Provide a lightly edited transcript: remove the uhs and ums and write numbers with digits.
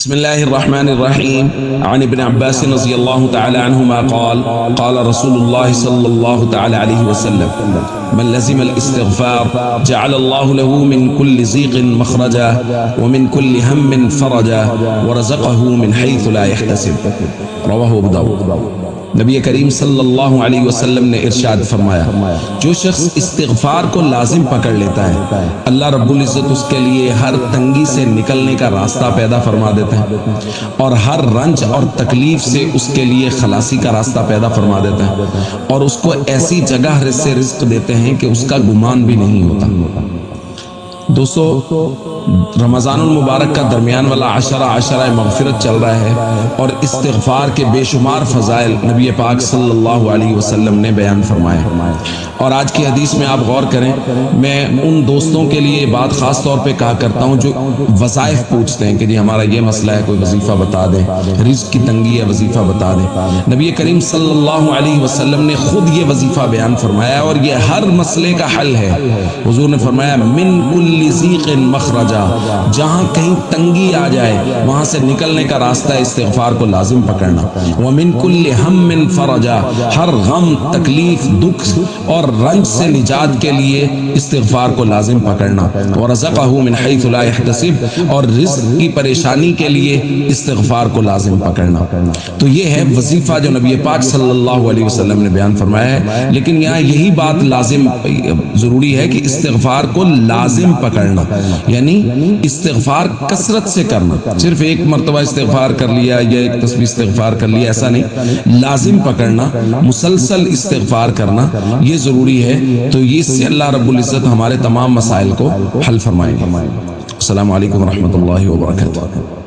بسم الله الرحمن الرحيم عن ابن عباس رضي الله تعالى عنهما قال رسول الله صلى الله تعالى عليه وسلم من لزم الاستغفار جعل الله له من كل ضيق مخرجا ومن كل هم فرجا ورزقه من حيث لا يحتسب رواه ابو داؤد۔ نبی کریم صلی اللہ علیہ وسلم نے ارشاد فرمایا، جو شخص استغفار کو لازم پکڑ لیتا ہے اللہ رب العزت اس کے لیے ہر تنگی سے نکلنے کا راستہ پیدا فرما دیتا ہے اور ہر رنج اور تکلیف سے اس کے لیے خلاصی کا راستہ پیدا فرما دیتا ہے اور اس کو ایسی جگہ سے رزق دیتے ہیں کہ اس کا گمان بھی نہیں ہوتا۔ دوستو، رمضان المبارک کا درمیان والا عشرہ مغفرت چل رہا ہے اور استغفار کے بے شمار فضائل نبی پاک صلی اللہ علیہ وسلم نے بیان فرمائے۔ اور آج کی حدیث میں آپ غور کریں، میں ان دوستوں کے لیے بات خاص طور پہ کہا کرتا ہوں جو وظائف پوچھتے ہیں کہ جی ہمارا یہ مسئلہ ہے، کوئی وظیفہ بتا دیں، رزق کی تنگی ہے وظیفہ بتا دیں۔ نبی کریم صلی اللہ علیہ وسلم نے خود یہ وظیفہ بیان فرمایا اور یہ ہر مسئلے کا حل ہے۔ حضور نے فرمایا من کل ضیق مخرجا، جہاں کہیں تنگی آ جائے وہاں سے نکلنے کا راستہ استغفار کو لازم پکڑنا۔ ومن کل ہم فرجا، ہر غم، تکلیف، دکھ اور رنج سے نجات کے لیے استغفار کو لازم پکڑنا۔ ورزقہ من حیث لا یحتسب، اور رزق کی پریشانی کے لیے استغفار کو لازم پکڑنا۔ تو یہ ہے وظیفہ جو نبی پاک صلی اللہ علیہ وسلم نے بیان فرمایا ہے، لیکن یہاں یہی بات لازم ضروری ہے کہ استغفار کو لازم پکڑنا، یعنی استغفار کثرت سے کرنا۔ صرف ایک مرتبہ استغفار کر لیا یا ایک تسبیح استغفار کر لیا ایسا نہیں، لازم پکڑنا، مسلسل استغفار کرنا یہ ضروری ہے۔ تو اس سے اللہ رب العزت ہمارے تمام مسائل کو حل فرمائیں گے۔ السلام علیکم ورحمۃ اللہ وبرکاتہ۔